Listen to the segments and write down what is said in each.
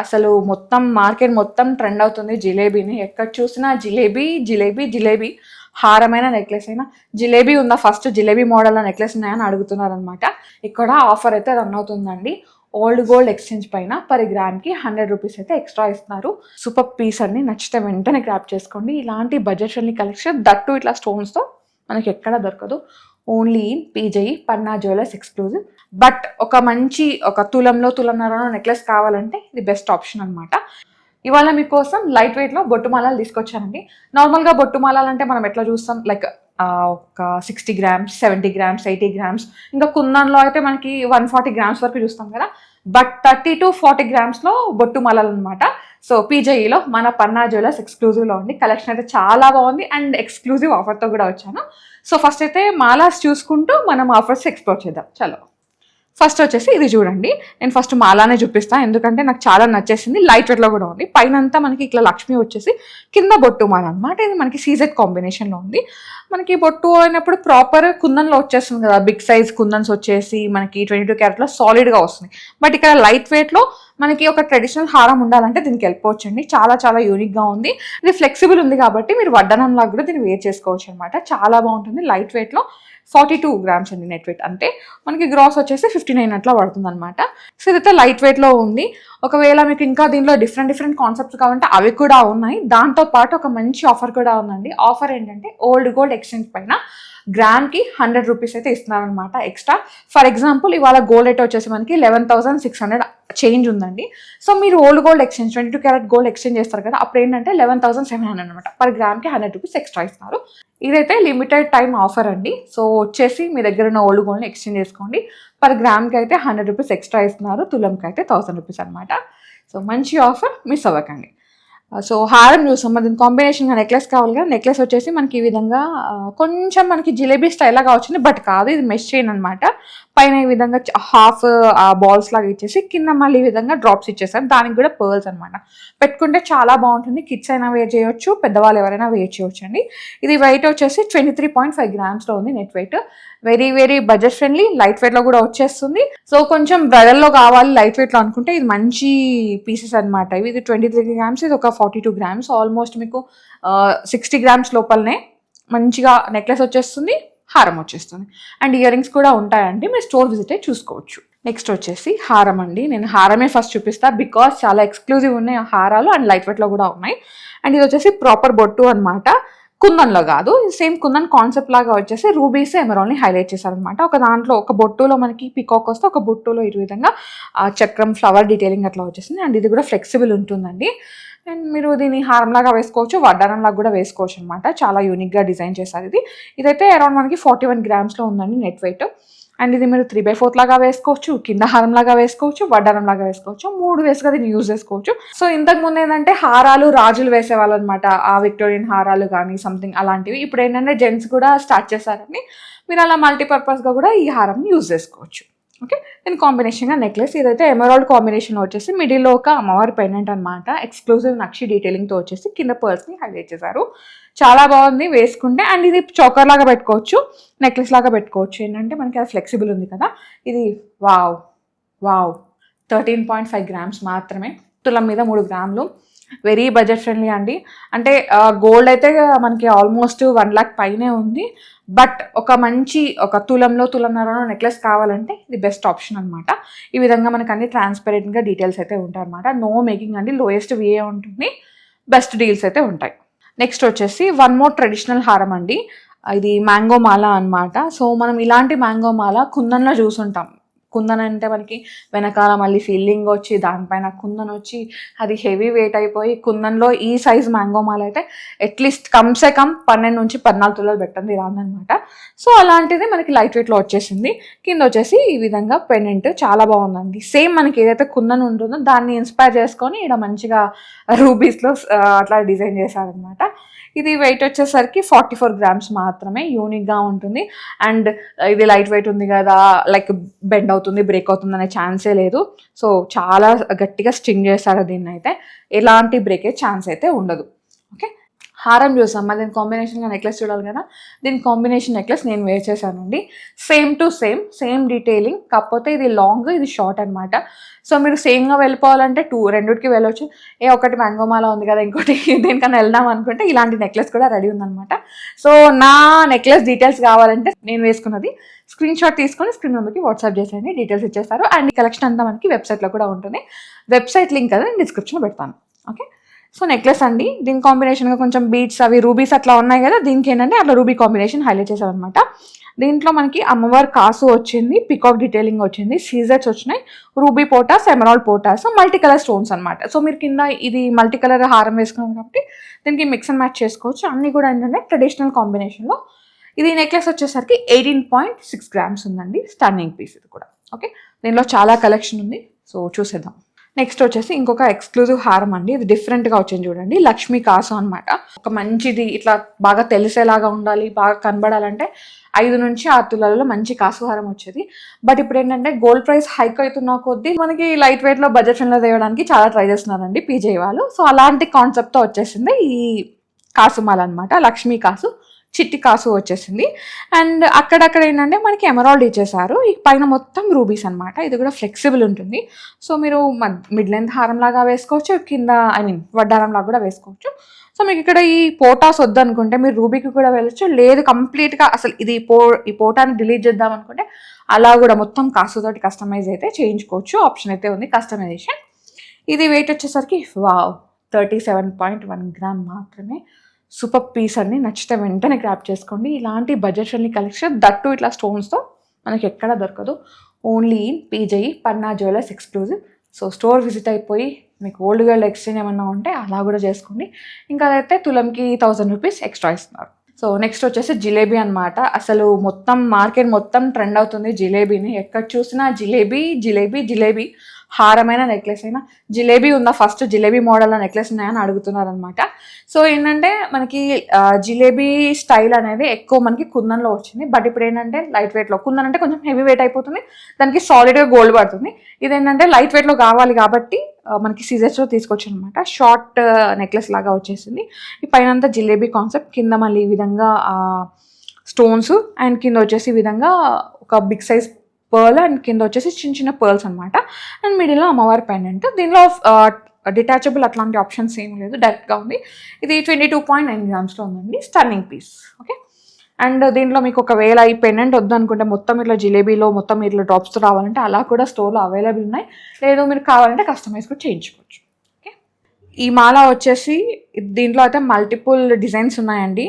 అసలు మొత్తం మార్కెట్ మొత్తం ట్రెండ్ అవుతుంది జిలేబీని. ఎక్కడ చూసినా జిలేబీ జిలేబీ జిలేబీ. హారమైన నెక్లెస్ అయినా జిలేబీ ఉందా, ఫస్ట్ జిలేబీ మోడల్ నెక్లెస్ ఉన్నాయని అడుగుతున్నారనమాట. ఇక్కడ ఆఫర్ అయితే రన్ అవుతుందండి. ఓల్డ్ గోల్డ్ ఎక్స్చేంజ్ పైన పర్ గ్రామ్కి 100 రూపీస్ అయితే ఎక్స్ట్రా ఇస్తున్నారు. సూపర్ పీస్ అండి, నచ్చితే వెంటనే గ్రాప్ చేసుకోండి. ఇలాంటి బడ్జెట్ ఫ్రెండ్లీ కలెక్షన్ దట్టు ఇట్లా స్టోన్స్తో మనకి ఎక్కడ దొరకదు. Only in PJE Panna jewellers exclusive. But ఒక మంచి ఒక తులంలో తులంన్నర నెక్లెస్ కావాలంటే ఇది బెస్ట్ ఆప్షన్ అనమాట. ఇవాళ మీకోసం లైట్ వెయిట్లో బొట్టుమాలలు తీసుకొచ్చానండి. నార్మల్గా బొట్టుమాలలు అంటే మనం ఎట్లా చూస్తాం, లైక్ ఒక 60 గ్రామ్స్, 70 గ్రామ్స్, 80 గ్రామ్స్, ఇంకా కుందన్లో అయితే మనకి 140 గ్రామ్స్ వరకు చూస్తాం కదా. బట్ 30 to 40 గ్రామ్స్లో బొట్టుమాలలు అనమాట. సో పీజేఈలో మన పన్నా జ్యువెలర్స్ ఎక్స్క్లూజివ్లో ఉంది. కలెక్షన్ అయితే చాలా బాగుంది అండ్ ఎక్స్క్లూజివ్ ఆఫర్తో కూడా వచ్చాను. సో ఫస్ట్ అయితే మాలాస్ చూసుకుంటూ మనం ఆఫర్స్ ఎక్స్ప్లోర్ చేద్దాం. చలో, ఫస్ట్ వచ్చేసి ఇది చూడండి. నేను ఫస్ట్ మాలానే చూపిస్తాను, ఎందుకంటే నాకు చాలా నచ్చేసింది. లైట్ వెయిట్లో కూడా ఉంది. పైన అంతా మనకి ఇట్లా లక్ష్మి వచ్చేసి, కింద బొట్టు మాల అనమాట. ఇది మనకి సీజెడ్ కాంబినేషన్లో ఉంది. మనకి బొట్టు అయినప్పుడు ప్రాపర్ కుందన్లో వచ్చేస్తుంది కదా, బిగ్ సైజ్ కుందన్స్ వచ్చేసి మనకి 22 క్యారెట్లో సాలిడ్గా వస్తుంది. బట్ ఇక్కడ లైట్ వెయిట్లో మనకి ఒక ట్రెడిషనల్ హారం ఉండాలంటే దీనికి వెళ్ళిపోవచ్చండి. చాలా చాలా యూనిక్గా ఉంది. ఇది ఫ్లెక్సిబుల్ ఉంది కాబట్టి మీరు వడ్డనంలాగా కూడా దీన్ని వేర్ చేసుకోవచ్చు అనమాట. చాలా బాగుంటుంది. లైట్ వెయిట్లో 42 గ్రామ్స్ అండి నెట్ వెయిట్. అంతే మనకి గ్రాస్ వచ్చేసి 59 అట్లా పడుతుంది అనమాట. సో ఇదైతే లైట్ వెయిట్లో ఉంది. ఒకవేళ మీకు ఇంకా దీనిలో డిఫరెంట్ కాన్సెప్ట్స్ కావాలంటే అవి కూడా ఉన్నాయి. దాంతోపాటు ఒక మంచి ఆఫర్ కూడా ఉందండి. ఆఫర్ ఏంటంటే ఓల్డ్ గోల్డ్ ఎక్స్చేంజ్ పైన గ్రామ్కి 100 రూపీస్ అయితే ఇస్తున్నారనమాట ఎక్స్ట్రా. ఫర్ ఎగ్జాంపుల్ ఇవాళ గోల్డ్ రేట్ వచ్చేసి మనకి 11,600 చేంజ్ ఉందండి. సో మీరు old gold exchange 22 carat gold exchange చేస్తారు కదా, అప్పుడు ఏంటంటే 11,700 అనమాట. పర్ గ్రామ్కి 100 రూపీస్ ఎక్స్ట్రా ఇస్తున్నారు. ఇదైతే లిమిటెడ్ టైం ఆఫర్ అండి. సో వచ్చేసి మీ దగ్గర ఉన్న ఓల్డ్ గోల్డ్ని ఎక్స్చేంజ్ చేసుకోండి. పర్ గ్రామ్కి అయితే 100 రూపీస్ ఎక్స్ట్రా ఇస్తున్నారు. తులంకి అయితే 1000 రూపీస్ అనమాట. సో మంచి ఆఫర్, మిస్ అవ్వకండి. సో హారం చూసాం, మరి దీని కాంబినేషన్గా నెక్లెస్ కావాలి కదా. నెక్లెస్ వచ్చేసి మనకి ఈ విధంగా కొంచెం మనకి జిలేబీ స్టైల్ లాగా వచ్చింది, బట్ కాదు, ఇది మెష్ చైన్ అనమాట. పైన ఈ విధంగా హాఫ్ బాల్స్ లాగా ఇచ్చేసి కింద మళ్ళీ ఈ విధంగా డ్రాప్స్ ఇచ్చేసారు. దానికి కూడా పర్ల్స్ అనమాట. పెట్టుకుంటే చాలా బాగుంటుంది. కిడ్స్ అయినా వేర్ చేయొచ్చు, పెద్దవాళ్ళు ఎవరైనా వేర్ చేయొచ్చు అండి. ఇది వెయిట్ వచ్చేసి 23.5 గ్రామ్స్లో ఉంది net weight. Very very budget friendly, light వెయిట్లో కూడా వచ్చేస్తుంది. సో కొంచెం బ్రైడల్లో కావాలి లైట్ వెయిట్లో అనుకుంటే ఇది మంచి పీసెస్ అనమాట. ఇది 23 గ్రామ్స్, ఇది ఒక 42 గ్రామ్స్. ఆల్మోస్ట్ మీకు 60 గ్రామ్స్ లోపలనే మంచిగా నెక్లెస్ వచ్చేస్తుంది, హారం వచ్చేస్తుంది. అండ్ ఇయర్ రింగ్స్ కూడా ఉంటాయండి. మీరు స్టోర్ విజిట్ అయ్యి చూసుకోవచ్చు. నెక్స్ట్ వచ్చేసి హారం అండి. నేను హారమే ఫస్ట్ చూపిస్తా, బికాస్ చాలా ఎక్స్క్లూజివ్ ఉన్నాయి హారాలు అండ్ లైట్ వెయిట్లో కూడా ఉన్నాయి. అండ్ ఇది వచ్చేసి ప్రాపర్ బొట్టు అనమాట. కుందన్లో కాదు, సేమ్ కుందన్ కాన్సెప్ట్ లాగా వచ్చేసి రూబీస్ ఎమరాల్డ్ని హైలైట్ చేశారనమాట. ఒక దాంట్లో ఒక బొట్టులో మనకి పికాక్ వస్తే, ఒక బొట్టులో ఈ విధంగా చక్రం ఫ్లవర్ డీటెయిలింగ్ అట్లా వచ్చేసింది. అండ్ ఇది కూడా ఫ్లెక్సిబుల్ ఉంటుందండి. అండ్ మీరు దీన్ని హారంలాగా వేసుకోవచ్చు, వడ్డానంలాగా కూడా వేసుకోవచ్చు అనమాట. చాలా యూనిక్గా డిజైన్ చేశారు. ఇదైతే అరౌండ్ మనకి 41 గ్రామ్స్లో ఉందండి నెట్ వెయిట్. అండ్ ఇది మీరు 3/4 లాగా వేసుకోవచ్చు, కింద హారంలాగా వేసుకోవచ్చు, వడ్డానంలాగా వేసుకోవచ్చు. 3 వేసుగా దీన్ని యూజ్ చేసుకోవచ్చు. సో ఇంతకు ముందు ఏంటంటే హారాలు రాజులు వేసేవాళ్ళు అనమాట, ఆ విక్టోరియన్ హారాలు కానీ సంథింగ్ అలాంటివి. ఇప్పుడు ఏంటంటే జెంట్స్ కూడా స్టార్ట్ చేశారని, మీరు అలా మల్టీపర్పస్గా కూడా ఈ హారంని యూజ్ చేసుకోవచ్చు. ఓకే, దీని కాంబినేషన్గా నెక్లెస్. ఇదైతే ఎమరాల్డ్ కాంబినేషన్ వచ్చేసి మిడిల్లో ఒక అమ్మవారి పెండెంట్ అనమాట. ఎక్స్క్లూజివ్ నక్షి డీటెయిలింగ్తో వచ్చేసి కింద పర్ల్స్ని హైలైట్ చేశారు. చాలా బాగుంది వేసుకుంటే. అండ్ ఇది చోకర్ లాగా పెట్టుకోవచ్చు, నెక్లెస్ లాగా పెట్టుకోవచ్చు. ఏంటంటే మనకి అది ఫ్లెక్సిబుల్ ఉంది కదా. ఇది వావ్ 13.5 గ్రామ్స్ మాత్రమే. తులం మీద 3 గ్రాములు. వెరీ బడ్జెట్ ఫ్రెండ్లీ అండి. అంటే గోల్డ్ అయితే మనకి ఆల్మోస్ట్ 1 lakh పైనే ఉంది. బట్ ఒక మంచి ఒక తులంలో తులంన్నర నెక్లెస్ కావాలంటే ఇది బెస్ట్ ఆప్షన్ అనమాట. ఈ విధంగా మనకు అన్ని ట్రాన్స్పరెంట్గా డీటెయిల్స్ అయితే ఉంటాయి అనమాట. నో మేకింగ్ అండి, లోయెస్ట్ విఏ ఉంటుంది, బెస్ట్ డీల్స్ అయితే ఉంటాయి. నెక్స్ట్ వచ్చేసి వన్ మోర్ ట్రెడిషనల్ హారం అండి. ఇది మ్యాంగో మాల అనమాట. సో మనం ఇలాంటి మ్యాంగో మాల కుందన్లో చూసుంటాం. కుందన్ అంటే మనకి వెనకాల మళ్ళీ ఫీలింగ్ వచ్చి దానిపైన కుందన్ వచ్చి అది హెవీ వెయిట్ అయిపోయి, కుందన్లో ఈ సైజ్ మ్యాంగో మాల అయితే అట్లీస్ట్ కమ్సే కమ్ 12 నుంచి 14 తులాలు పెట్టండి రాదనమాట. సో అలాంటిది మనకి లైట్ వెయిట్లో వచ్చేసింది. కింద వచ్చేసి ఈ విధంగా పెండెంట్ చాలా బాగుందండి. సేమ్ మనకి ఏదైతే కుందన్ ఉంటుందో దాన్ని ఇన్స్పైర్ చేసుకొని ఇక్కడ మంచిగా రూబీస్లో అట్లా డిజైన్ చేశారనమాట. ఇది వెయిట్ వచ్చేసరికి 44 గ్రామ్స్ మాత్రమే. యూనిక్గా ఉంటుంది. అండ్ ఇది లైట్ వెయిట్ ఉంది కదా, లైక్ బెండ్ అవుతుంది, బ్రేక్ అవుతుంది అనే ఛాన్సే లేదు. సో చాలా గట్టిగా స్టింగ్ చేస్తారు దీన్ని. అయితే ఎలాంటి బ్రేకే ఛాన్స్ అయితే ఉండదు. ఓకే, హారం చూసాం, మరి దీని కాంబినేషన్గా నెక్లెస్ చూడాలి కదా. దీని కాంబినేషన్ నెక్లెస్ నేను వేర్ చేశానండి. సేమ్ టు సేమ్ డీటెయిలింగ్, కాకపోతే ఇది లాంగ్, ఇది షార్ట్ అనమాట. సో మీరు సేమ్గా వెళ్ళిపోవాలంటే రెండుకి వెళ్ళొచ్చు. ఒకటి మ్యాంగో మాల ఉంది కదా, ఇంకోటి దేనికన్నా వెళ్దాం అనుకుంటే ఇలాంటి నెక్లెస్ కూడా రెడీ ఉందనమాట. సో నా నెక్లెస్ డీటెయిల్స్ కావాలంటే నేను వేసుకున్నది స్క్రీన్ షాట్ తీసుకొని స్క్రీన్ నెంబర్కి వాట్సాప్ చేసేయండి, డీటెయిల్స్ ఇచ్చేస్తారు. అండ్ ఈ కలెక్షన్ అంతా మనకి వెబ్సైట్లో కూడా ఉంటుంది. వెబ్సైట్ లింక్ కదా నేను డిస్క్రిప్షన్లో పెడతాను. ఓకే, సో నెక్లెస్ అండి, దీని కాంబినేషన్గా కొంచెం బీడ్స్ అవి రూబీస్ అట్లా ఉన్నాయి కదా, దీనికి ఏంటంటే అట్లా రూబీ కాంబినేషన్ హైలైట్ చేశారనమాట. దీంట్లో మనకి అమ్మవారి కాసు వచ్చింది, పికాక్ డీటెయిలింగ్ వచ్చింది, సీజర్స్ వచ్చినాయి, రూబీ పోటాస్, ఎమరాల్డ్ పోటాస్, మల్టీ కలర్ స్టోన్స్ అనమాట. సో మీరు కింద ఇది మల్టీ కలర్ హారం వేసుకున్నాం కాబట్టి దీనికి మిక్స్ అండ్ మ్యాచ్ చేసుకోవచ్చు. అన్నీ కూడా ఏంటంటే ట్రెడిషనల్ కాంబినేషన్లో. ఇది నెక్లెస్ వచ్చేసరికి 18.6 grams ఉందండి. స్టన్నింగ్ పీస్ ఇది కూడా. ఓకే, దీనిలో చాలా కలెక్షన్ ఉంది, సో చూసేద్దాం. నెక్స్ట్ వచ్చేసి ఇంకొక ఎక్స్క్లూజివ్ హారం అండి. ఇది డిఫరెంట్గా వచ్చింది చూడండి, లక్ష్మీ కాసు అనమాట. ఒక మంచిది ఇట్లా బాగా తెలిసేలాగా ఉండాలి, బాగా కనబడాలంటే 5 నుంచి 6 తులాలలో మంచి కాసు హారం వచ్చేది. బట్ ఇప్పుడు ఏంటంటే గోల్డ్ ప్రైస్ హైక్ అవుతున్న కొద్దీ మనకి లైట్ వెయిట్లో బడ్జెట్ ఫ్రెండ్లో తేయడానికి చాలా ట్రై చేస్తున్నారండి పీజే వాళ్ళు. సో అలాంటి కాన్సెప్ట్తో వచ్చేసింది ఈ కాసు మాల అనమాట. లక్ష్మీ కాసు, చిట్టి కాసు వచ్చేసింది. అండ్ అక్కడక్కడ ఏంటంటే మనకి ఎమరాల్డ్ ఇచ్చేసారు. ఈ పైన మొత్తం రూబీస్ అనమాట. ఇది కూడా ఫ్లెక్సిబుల్ ఉంటుంది. సో మీరు మిడ్ లెంత్ హారం లాగా వేసుకోవచ్చు, కింద వడ్డారం లాగా కూడా వేసుకోవచ్చు. సో మీకు ఇక్కడ ఈ పోటాస్ వద్దనుకుంటే మీరు రూబీకి కూడా వెళ్ళొచ్చు, లేదు కంప్లీట్గా అసలు ఈ పోటాని డిలీట్ చేద్దాం అనుకుంటే అలా కూడా మొత్తం కాసుతోటి కస్టమైజ్ అయితే చేయించుకోవచ్చు. ఆప్షన్ అయితే ఉంది కస్టమైజేషన్. ఇది వెయిట్ వచ్చేసరికి 37.1 grams మాత్రమే. సూపర్ పీస్ అండి, నచ్చితే వెంటనే గ్రాప్ చేసుకోండి. ఇలాంటి బడ్జెట్ ఫ్రెండ్లీ కలెక్షన్ దట్టు ఇట్లా స్టోన్స్తో మనకి ఎక్కడ దొరకదు. Only in PJE Panna jewellers exclusive. So store visit అయిపోయి మీకు ఓల్డ్ గోల్డ్ ఎక్స్చేంజ్ ఏమన్నా ఉంటే అలా కూడా చేసుకోండి. ఇంకా అదైతే తులంకి 1000 rupees ఎక్స్ట్రా ఇస్తున్నారు. సో నెక్స్ట్ వచ్చేసి జిలేబీ అనమాట. అసలు మొత్తం మార్కెట్ మొత్తం ట్రెండ్ అవుతుంది జిలేబీని. ఎక్కడ చూసినా జిలేబీ జిలేబీ జిలేబీ. హారమైన నెక్లెస్ అయినా జిలేబీ ఉందా, ఫస్ట్ జిలేబీ మోడల్లో నెక్లెస్ ఉన్నాయని అడుగుతున్నారు అనమాట. సో ఏంటంటే మనకి జిలేబీ స్టైల్ అనేది ఎక్కువ మనకి కుందన్లో వచ్చింది. బట్ ఇప్పుడు ఏంటంటే లైట్ వెయిట్లో, కుందన్ అంటే కొంచెం హెవీ వెయిట్ అయిపోతుంది, దానికి సాలిడ్గా గోల్డ్ పడుతుంది. ఇదేంటంటే లైట్ వెయిట్లో కావాలి కాబట్టి మనకి సీజర్స్లో తీసుకొచ్చి అనమాట. షార్ట్ నెక్లెస్ లాగా వచ్చేసింది. ఈ పైన అంతా జిలేబీ కాన్సెప్ట్, కింద మళ్ళీ ఈ విధంగా స్టోన్స్, అండ్ కింద వచ్చేసి ఈ విధంగా ఒక బిగ్ సైజ్ పర్ల్, అండ్ కింద వచ్చేసి చిన్న చిన్న పర్ల్స్ అనమాట. అండ్ మిడిల్లో అమ్మవారి పెండెంట్. దీనిలో డిటాచబుల్ అట్లాంటి ఆప్షన్స్ ఏం లేదు, డైరెక్ట్గా ఉంది. ఇది 22.9 grams ఉందండి. Stunning piece. ఓకే, అండ్ దీంట్లో మీకు ఒకవేళ ఈ పెండెంట్ వద్దు అనుకుంటే మొత్తం ఇట్లా జిలేబీలో మొత్తం ఇట్లా డ్రాప్స్తో రావాలంటే అలా కూడా స్టోర్లో అవైలబుల్ ఉన్నాయి. లేదు మీరు కావాలంటే కస్టమైజ్ కూడా చేయించుకోవచ్చు. ఓకే, ఈ మాల వచ్చేసి దీంట్లో అయితే మల్టిపుల్ డిజైన్స్ ఉన్నాయండి.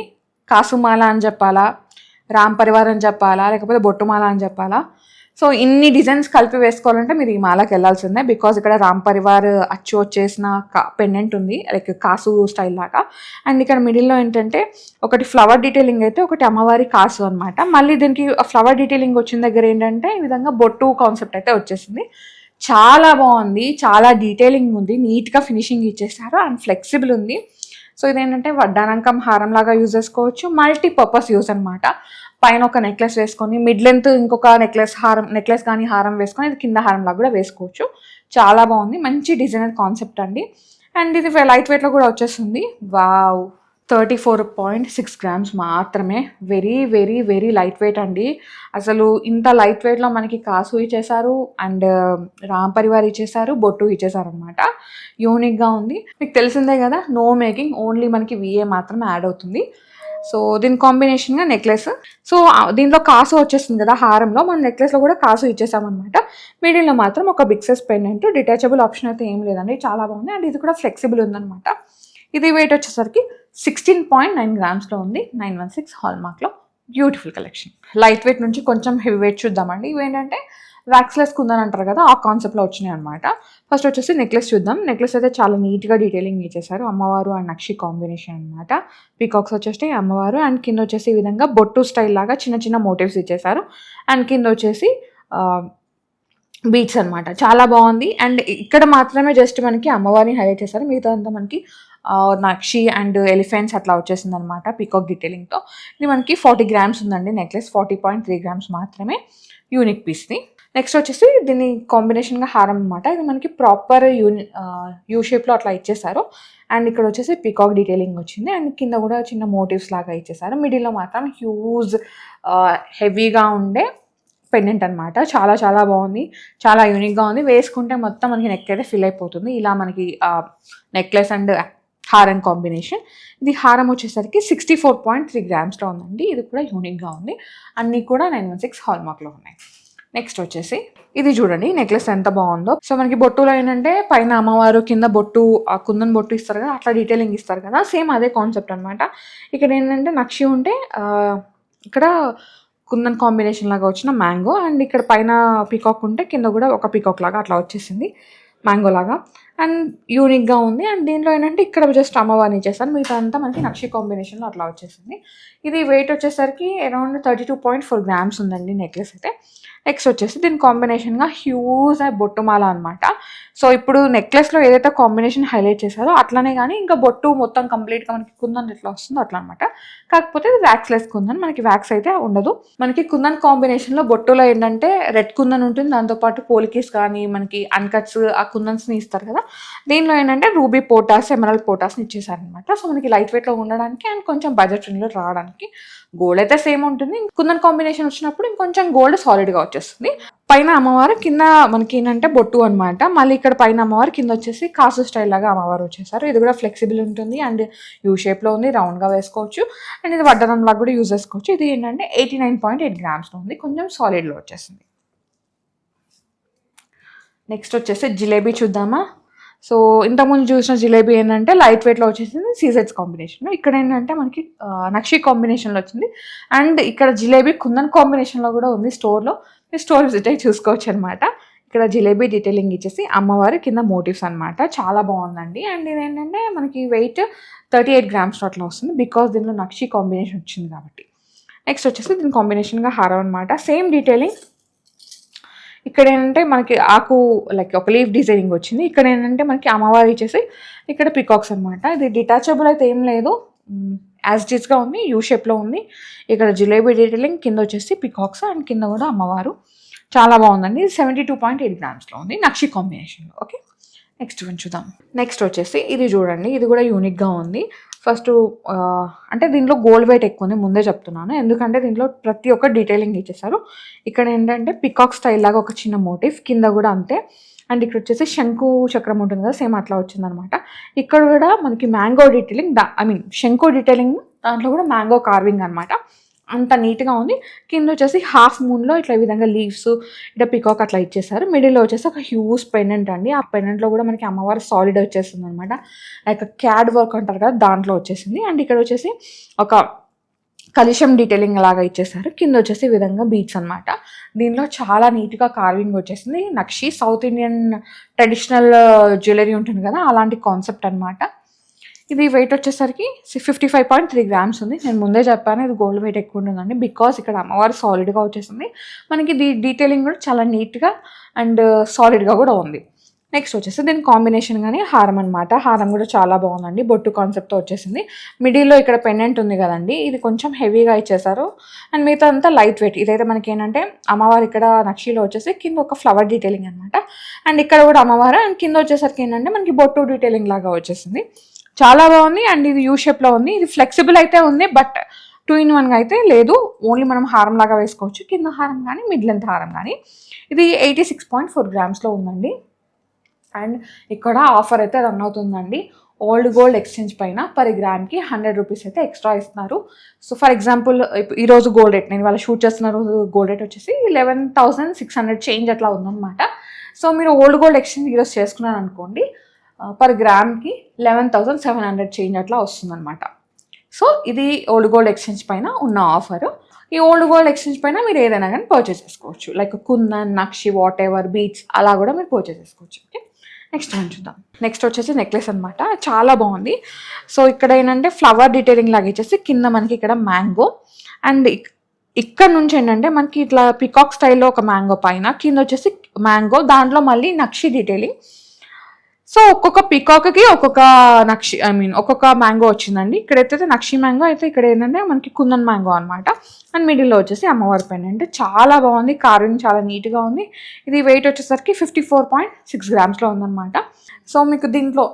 కాసుమాల అని చెప్పాలా, రామ్ పరివార్ అని చెప్పాలా, లేకపోతే బొట్టుమాల అని చెప్పాలా. సో ఇన్ని డిజైన్స్ కలిపి వేసుకోవాలంటే మీరు ఈ మాలకి వెళ్ళాల్సిందే. బికాజ్ ఇక్కడ రామ్ పరివార్ అచ్చు వచ్చేసిన పెండెంట్ ఉంది, లైక్ కాసు స్టైల్ లాగా. అండ్ ఇక్కడ మిడిల్లో ఏంటంటే ఒకటి ఫ్లవర్ డీటెయిలింగ్ అయితే, ఒకటి అమ్మవారి కాసు అనమాట. మళ్ళీ దీనికి ఫ్లవర్ డీటెయిలింగ్ వచ్చిన దగ్గర ఏంటంటే ఈ విధంగా బొట్టు కాన్సెప్ట్ అయితే వచ్చేసింది. చాలా బాగుంది, చాలా డీటెయిలింగ్ ఉంది, నీట్గా ఫినిషింగ్ ఇచ్చేసారు, అండ్ ఫ్లెక్సిబుల్ ఉంది. సో ఇదేంటంటే వడ్డానంకం హారం లాగా యూజ్ చేసుకోవచ్చు, మల్టీపర్పస్ యూజ్ అనమాట. పైన ఒక నెక్లెస్ వేసుకొని మిడ్ లెంత్ ఇంకొక నెక్లెస్ కానీ హారం వేసుకొని ఇది కింద హారం లాగా కూడా వేసుకోవచ్చు. చాలా బాగుంది, మంచి డిజైనర్ కాన్సెప్ట్ అండి. అండ్ ఇది లైట్ వెయిట్లో కూడా వచ్చేస్తుంది. వావ్, 34.6 grams మాత్రమే. Very very very light weight అండి. అసలు ఇంత లైట్ వెయిట్లో మనకి కాసు ఇచ్చేసారు, అండ్ రామ్ పరివార్ ఇచ్చేసారు, బొట్టు ఇచ్చేసారు అనమాట. యూనిక్గా ఉంది. మీకు తెలిసిందే కదా, నో మేకింగ్, ఓన్లీ మనకి విఏ మాత్రమే యాడ్ అవుతుంది. సో దీని కాంబినేషన్గా నెక్లెస్. సో దీంట్లో కాసు వచ్చేస్తుంది కదా హారంలో, మన నెక్లెస్లో కూడా కాసు ఇచ్చేసామన్నమాట. మిడిల్లో మాత్రం ఒక big size pendant. Detachable option అయితే ఏం లేదండి, చాలా బాగుంది. అండ్ ఇది కూడా ఫ్లెక్సిబుల్ ఉందన్నమాట. ఇది వెయిట్ వచ్చేసరికి 16.9 grams ఉంది. 916 హాల్మార్క్లో. Beautiful collection. లైట్ వెయిట్ నుంచి కొంచెం హెవీ వెయిట్ చూద్దామండి. ఇవేంటంటే వ్యాక్స్లెస్ కుందని అంటారు కదా, ఆ కాన్సెప్ట్లో వచ్చినాయి అనమాట. ఫస్ట్ వచ్చేసి నెక్లెస్ చూద్దాం. నెక్లెస్ అయితే చాలా నీట్గా డీటెయిలింగ్ ఇచ్చేసారు. అమ్మవారు అండ్ నక్షి కాంబినేషన్ అనమాట. పీకాక్స్ వచ్చేసి అమ్మవారు, అండ్ కింద వచ్చేసి ఈ విధంగా బొట్టు స్టైల్ లాగా చిన్న చిన్న మోటివ్స్ ఇచ్చేసారు. అండ్ కింద వచ్చేసి బీట్స్ అనమాట. చాలా బాగుంది. అండ్ ఇక్కడ మాత్రమే జస్ట్ మనకి అమ్మవారిని హైలైట్ చేశారు, మిగతా అంతా మనకి నక్షి అండ్ ఎలిఫెంట్స్ అట్లా వచ్చేసింది అనమాట పీకాక్ డీటెయిలింగ్తో. ఇది మనకి 40 grams ఉందండి నెక్లెస్. 40.3 grams మాత్రమే. యూనిక్ పీస్ని. నెక్స్ట్ వచ్చేసి దీని కాంబినేషన్గా హారం అనమాట. ఇది మనకి ప్రాపర్ యూ షేప్లో అట్లా ఇచ్చేసారు. అండ్ ఇక్కడ వచ్చేసి పికాక్ డీటెయిలింగ్ వచ్చింది. అండ్ కింద కూడా చిన్న మోటివ్స్ లాగా ఇచ్చేసారు. మిడిల్లో మాత్రం హ్యూజ్ హెవీగా ఉండే పెండెంట్ అనమాట. చాలా చాలా బాగుంది, చాలా యూనిక్గా ఉంది. వేసుకుంటే మొత్తం మనకి నెక్ అయితే ఫిల్ అయిపోతుంది. ఇలా మనకి నెక్లెస్ అండ్ హారం కాంబినేషన్. ఇది హారం వచ్చేసరికి 64.3 గ్రామ్స్లో ఉందండి. ఇది కూడా యూనిక్గా ఉంది. అన్నీ కూడా 916 హాల్మార్క్లో ఉన్నాయి. నెక్స్ట్ వచ్చేసి ఇది చూడండి, నెక్లెస్ ఎంత బాగుందో. సో మనకి బొట్టులో ఏంటంటే పైన అమ్మవారు, కింద బొట్టు, కుందన్ బొట్టు ఇస్తారు కదా, అట్లా డీటెయిలింగ్ ఇస్తారు కదా, సేమ్ అదే కాన్సెప్ట్ అనమాట. ఇక్కడ ఏంటంటే నక్షి ఉంటే ఇక్కడ కుందన్ కాంబినేషన్ లాగా వచ్చిన మ్యాంగో, అండ్ ఇక్కడ పైన పీకాక్ ఉంటే కింద కూడా ఒక పీకాక్ లాగా అట్లా వచ్చేసింది మ్యాంగో లాగా. అండ్ యూనిక్గా ఉంది. అండ్ దీంట్లో ఏంటంటే ఇక్కడ జస్ట్ అమ్మవారిని ఇచ్చేసాను, మిగతా అంతా మనకి నక్షి కాంబినేషన్లో అట్లా వచ్చేసింది. ఇది వెయిట్ వచ్చేసరికి అరౌండ్ 32.4 గ్రామ్స్ ఉందండి నెక్లెస్ అయితే. నెక్స్ట్ వచ్చేసి దీని కాంబినేషన్గా హ్యూజ్ బొట్టుమాల అనమాట. సో ఇప్పుడు నెక్లెస్లో ఏదైతే కాంబినేషన్ హైలైట్ చేశారో అట్లానే, కానీ ఇంకా బొట్టు మొత్తం కంప్లీట్గా మనకి కుందన్ ఎట్లా వస్తుందో అట్లా అనమాట. కాకపోతే ఇది వ్యాక్స్లెస్ కుందన్, మనకి వ్యాక్స్ అయితే ఉండదు. మనకి కుందన్ కాంబినేషన్లో బొట్టులో ఏంటంటే రెడ్ కుందన్ ఉంటుంది, దాంతోపాటు పోలికీస్ కానీ మనకి అన్కట్స్ ఆ కుందన్స్ని ఇస్తారు కదా. దీనిలో ఏంటంటే రూబీ పోటాస్, ఎమరల్డ్ పోటాస్ని ఇచ్చేసారనమాట. సో మనకి లైట్ వెయిట్లో ఉండడానికి అండ్ కొంచెం బడ్జెట్ ఫ్రెండ్లో రావడానికి. గోల్డ్ అయితే సేమ్ ఉంటుంది, కుందన్ కాంబినేషన్ వచ్చినప్పుడు ఇంకొంచెం గోల్డ్ సాలిడ్గా వచ్చేస్తుంది. పైన అమ్మవారు, కింద మనకి ఏంటంటే బొట్టు అనమాట. మళ్ళీ ఇక్కడ పైన అమ్మవారు, కింద వచ్చేసి కాసు స్టైల్ లాగా అమ్మవారు వచ్చేసారు. ఇది కూడా ఫ్లెక్సిబుల్ ఉంటుంది అండ్ యూ షేప్లో ఉంది, రౌండ్గా వేసుకోవచ్చు. అండ్ ఇది వడ్డనం లాగా కూడా యూజ్ చేసుకోవచ్చు. ఇది ఏంటంటే 89.8 గ్రామ్స్లో ఉంది, కొంచెం సాలిడ్లో వచ్చేసింది. నెక్స్ట్ వచ్చేసి జిలేబీ చూద్దామా. సో ఇంతకుముందు చూసిన జిలేబీ ఏంటంటే లైట్ వెయిట్లో వచ్చేసింది, సీజెడ్స్ కాంబినేషన్. ఇక్కడ ఏంటంటే మనకి నక్షి కాంబినేషన్లో వచ్చింది. అండ్ ఇక్కడ జిలేబీ కుందన్ కాంబినేషన్లో కూడా ఉంది స్టోర్లో. మీరు స్టోర్ విజిట్ అయ్యి చూసుకోవచ్చు అనమాట. ఇక్కడ జిలేబీ డీటెయిలింగ్ ఇచ్చేసి అమ్మవారి కింద మోటివ్స్ అనమాట. చాలా బాగుందండి. అండ్ ఇది ఏంటంటే మనకి వెయిట్ 38 గ్రామ్స్ అట్లా వస్తుంది, బికాస్ దీనిలో నక్షి కాంబినేషన్ వచ్చింది కాబట్టి. నెక్స్ట్ వచ్చేసి దీని కాంబినేషన్గా హారం అనమాట. Same detailing. ఇక్కడ ఏంటంటే మనకి ఆకు లైక్ ఒక లీఫ్ డిజైనింగ్ వచ్చింది. ఇక్కడ ఏంటంటే మనకి అమ్మవారి ఇచ్చేసి ఇక్కడ పికాక్స్ అనమాట. ఇది డిటాచబుల్ అయితే ఏం లేదు, యాజ్ ఇట్ ఈస్గా ఉంది, యూ షేప్లో ఉంది. ఇక్కడ జిలేబీ డీటెయిలింగ్, కింద వచ్చేసి పికాక్స్ అండ్ కింద కూడా అమ్మవారు. చాలా బాగుందండి. ఇది 72.8 గ్రామ్స్లో ఉంది, నక్షి కాంబినేషన్లో. ఓకే, నెక్స్ట్ వన్ చూద్దాం. నెక్స్ట్ వచ్చేసి ఇది చూడండి, ఇది కూడా యూనిక్గా ఉంది. ఫస్ట్ అంటే దీంట్లో గోల్డ్ వెయిట్ ఎక్కువ ఉంది, ముందే చెప్తున్నాను, ఎందుకంటే దీంట్లో ప్రతి ఒక్క డీటెయిలింగ్ ఇచ్చేసారు. ఇక్కడ ఏంటంటే పికాక్ స్టైల్ లాగా ఒక చిన్న మోటివ్, కింద కూడా అంతే. అండ్ ఇక్కడ వచ్చేసి శంకు చక్రం ఉంటుంది కదా, సేమ్ అట్లా వచ్చిందనమాట. ఇక్కడ కూడా మనకి మ్యాంగో డీటెయిలింగ్, శంకు డీటెయిలింగ్, దాంట్లో కూడా మ్యాంగో కార్వింగ్ అనమాట. అంత నీట్గా ఉంది. కింద వచ్చేసి హాఫ్ మూన్లో ఇట్లా ఈ విధంగా లీవ్స్, ఇట్లా పికాక్ అట్లా ఇచ్చేసారు. మిడిల్లో వచ్చేసి ఒక హ్యూజ్ పెండెంట్ అండి. ఆ పెండెంట్లో కూడా మనకి అమ్మవారు సాలిడ్ వచ్చేస్తుంది అనమాట, లైక్ క్యాడ్ వర్క్ అంటారు కదా, దాంట్లో వచ్చేసింది. అండ్ ఇక్కడ వచ్చేసి ఒక కలిషం డీటెయిలింగ్ లాగా ఇచ్చేసారు. కింద వచ్చేసి ఈ విధంగా బీట్స్ అనమాట. దీనిలో చాలా నీట్గా కార్వింగ్ వచ్చేసింది. నక్షి సౌత్ ఇండియన్ ట్రెడిషనల్ జ్యువెలరీ ఉంటుంది కదా, అలాంటి కాన్సెప్ట్ అనమాట. ఇది వెయిట్ వచ్చేసరికి 55.3 గ్రామ్స్ ఉంది. నేను ముందే చెప్పాను ఇది గోల్డ్ వెయిట్ ఎక్కువ ఉంటుందండి, బికాస్ ఇక్కడ అమ్మవారు సాలిడ్గా వచ్చేసింది. మనకి డీటెయిలింగ్ కూడా చాలా నీట్గా అండ్ సాలిడ్గా కూడా ఉంది. నెక్స్ట్ వచ్చేసి దీని కాంబినేషన్ కానీ హారం అనమాట. హారం కూడా చాలా బాగుందండి, బొట్టు కాన్సెప్ట్తో వచ్చేసింది. మిడిల్లో ఇక్కడ పెండెంట్ ఉంది కదండి, ఇది కొంచెం హెవీగా ఇచ్చేసారు. అండ్ మిగతా అంతా లైట్ వెయిట్. ఇదైతే మనకి ఏంటంటే అమ్మవారు ఇక్కడ నక్షిలో వచ్చేసి కింద ఒక ఫ్లవర్ డీటెయిలింగ్ అనమాట. అండ్ ఇక్కడ కూడా అమ్మవారు, అండ్ కింద వచ్చేసరికి ఏంటంటే మనకి బొట్టు డీటెయిలింగ్ లాగా వచ్చేసింది. చాలా బాగుంది. అండ్ ఇది యూ షేప్లో ఉంది. ఇది ఫ్లెక్సిబుల్ అయితే ఉంది, బట్ 2-in-1 అయితే లేదు. ఓన్లీ మనం హారం లాగా వేసుకోవచ్చు, కింద హారం కానీ మిడ్ లెంత్ హారం కానీ. ఇది 86.4 గ్రామ్స్లో ఉందండి. అండ్ ఇక్కడ ఆఫర్ అయితే రన్ అవుతుందండి. ఓల్డ్ గోల్డ్ ఎక్స్చేంజ్ పైన పర్ గ్రామ్కి 100 రూపీస్ అయితే ఎక్స్ట్రా ఇస్తున్నారు. సో ఫర్ ఎగ్జాంపుల్ ఈరోజు గోల్డ్ రేట్, నేను ఇవాళ షూట్ చేస్తున్న రోజు గోల్డ్ రేట్ వచ్చేసి 11,600 చేంజ్ అట్లా ఉందన్నమాట. సో మీరు ఓల్డ్ గోల్డ్ ఎక్స్చేంజ్ ఈరోజు చేసుకున్నారు అనుకోండి, పర్ గ్రామ్కి 11,700 చేంజ్ అట్లా వస్తుందన్నమాట. సో ఇది ఓల్డ్ గోల్డ్ ఎక్స్చేంజ్ పైన ఉన్న ఆఫర్. ఈ ఓల్డ్ గోల్డ్ ఎక్స్చేంజ్ పైన మీరు ఏదైనా కానీ పర్చేస్ చేసుకోవచ్చు, like kundan, nakshi, whatever, beads అలా కూడా మీరు పర్చేస్ చేసుకోవచ్చు. ఓకే, నెక్స్ట్ వన్ చూద్దాం. నెక్స్ట్ వచ్చేసి నెక్లెస్ అనమాట. చాలా బాగుంది. సో ఇక్కడ ఏంటంటే ఫ్లవర్ డీటెయిలింగ్ లాగా ఇచ్చేసి కింద మనకి ఇక్కడ మ్యాంగో, అండ్ ఇక్కడ నుంచి ఏంటంటే మనకి ఇట్లా పికాక్ స్టైల్లో ఒక మ్యాంగో, పైన కింద వచ్చేసి మ్యాంగో, దాంట్లో మళ్ళీ నక్షి డీటెయిలింగ్. సో ఒక్కొక్క పికాక్కి ఒక్కొక్క ఒక్కొక్క మ్యాంగో వచ్చిందండి. ఇక్కడైతే నక్షి మ్యాంగో అయితే ఇక్కడ ఏంటంటే మనకి కుందన్ మ్యాంగో అనమాట. అండ్ మిడిల్లో వచ్చేసి అమ్మవారి పెండెంట్. చాలా బాగుంది, కార్వింగ్ చాలా నీట్గా ఉంది. ఇది వెయిట్ వచ్చేసరికి 54.6 గ్రామ్స్లో ఉందన్నమాట. సో మీకు దీంట్లో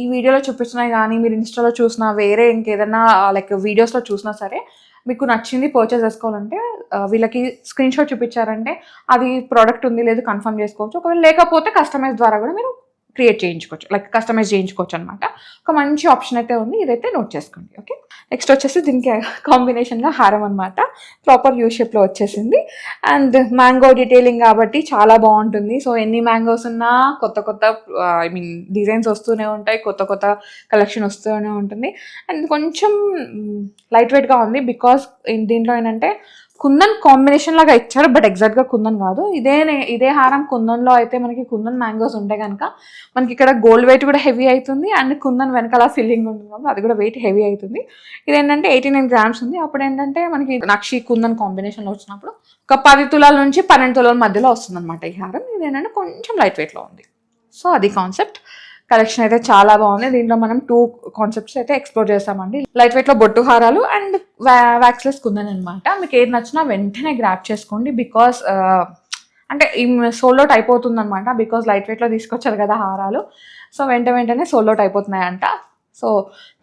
ఈ వీడియోలో చూపిస్తున్నాయి కానీ మీరు ఇన్స్టాలో చూసినా వేరే ఇంకేదైనా లైక్ వీడియోస్లో చూసినా సరే మీకు నచ్చింది పర్చేస్ చేసుకోవాలంటే వీళ్ళకి స్క్రీన్ షాట్ చూపించారంటే అది ప్రోడక్ట్ ఉంది లేదు కన్ఫర్మ్ చేసుకోవచ్చు. ఒకవేళ లేకపోతే కస్టమైజ్ ద్వారా కూడా మీరు క్రియేట్ చేయించుకోవచ్చు, లైక్ కస్టమైజ్ చేయించుకోవచ్చు అనమాట. ఒక మంచి ఆప్షన్ అయితే ఉంది, ఇదైతే నోట్ చేసుకోండి. ఓకే, నెక్స్ట్ వచ్చేసి దీనికి కాంబినేషన్గా హారం అనమాట. ప్రాపర్ యూ షేప్లో వచ్చేసింది. అండ్ మ్యాంగో డీటెయిలింగ్ కాబట్టి చాలా బాగుంటుంది. సో ఎన్ని మ్యాంగోస్ ఉన్నా కొత్త కొత్త డిజైన్స్ వస్తూనే ఉంటాయి, కొత్త కొత్త కలెక్షన్ వస్తూనే ఉంటుంది. అండ్ కొంచెం లైట్ వెయిట్గా ఉంది బికాస్ దీంట్లో ఏంటంటే కుందన్ కాంబినేషన్ లాగా ఇచ్చారు, బట్ ఎగ్జాక్ట్గా కుందన్ కాదు. ఇదే హారం కుందన్లో అయితే మనకి కుందన్ మ్యాంగోస్ ఉంటే కనుక మనకి ఇక్కడ గోల్డ్ వెయిట్ కూడా హెవీ అవుతుంది. అండ్ కుందన్ వెనకాల ఫిల్లింగ్ ఉంటుంది కాబట్టి అది కూడా వెయిట్ హెవీ అవుతుంది. ఇదేంటంటే 89 గ్రామ్స్ ఉంది. అప్పుడు ఏంటంటే మనకి నక్షి కుందన్ కాంబినేషన్లో వచ్చినప్పుడు ఒక 10 తులాల నుంచి 12 తులాల మధ్యలో వస్తుంది అనమాట ఈ హారం. ఇదేంటంటే కొంచెం లైట్ వెయిట్లో ఉంది. సో అది కాన్సెప్ట్. కలెక్షన్ అయితే చాలా బాగుంది. దీంట్లో మనం 2 కాన్సెప్ట్స్ అయితే ఎక్స్ప్లోర్ చేస్తామండి. లైట్ వెయిట్లో బొట్టు హారాలు అండ్ వ్యాక్స్లెస్ కుందన్ అనమాట. మీకు ఏది నచ్చినా వెంటనే గ్రాప్ చేసుకోండి బికాస్ అంటే ఈ సోల్డ్ అవుట్ అయిపోతుంది అనమాట. బికాస్ లైట్ వెయిట్లో తీసుకొచ్చారు కదా హారాలు. సో వెంటనే సోల్డ్ అవుట్ అయిపోతున్నాయంట. సో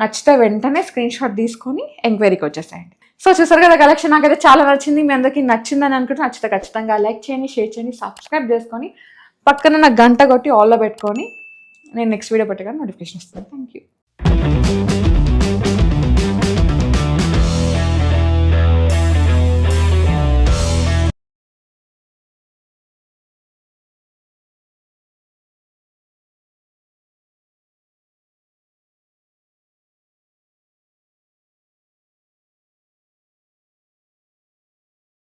నచ్చితే వెంటనే స్క్రీన్ షాట్ తీసుకొని ఎంక్వైరీకి వచ్చేసాయండి. సో చూసారు కదా కలెక్షన్, నాకైతే చాలా నచ్చింది. మీ అందరికీ నచ్చిందని అనుకుంటే నచ్చితే ఖచ్చితంగా లైక్ చేయండి, షేర్ చేయండి, సబ్స్క్రైబ్ చేసుకొని పక్కన నాకు గంట కొట్టి ఆల్లో పెట్టుకొని నేను నెక్స్ట్ వీడియో పెట్టగానే నోటిఫికేషన్ ఇస్తాను. Thank you.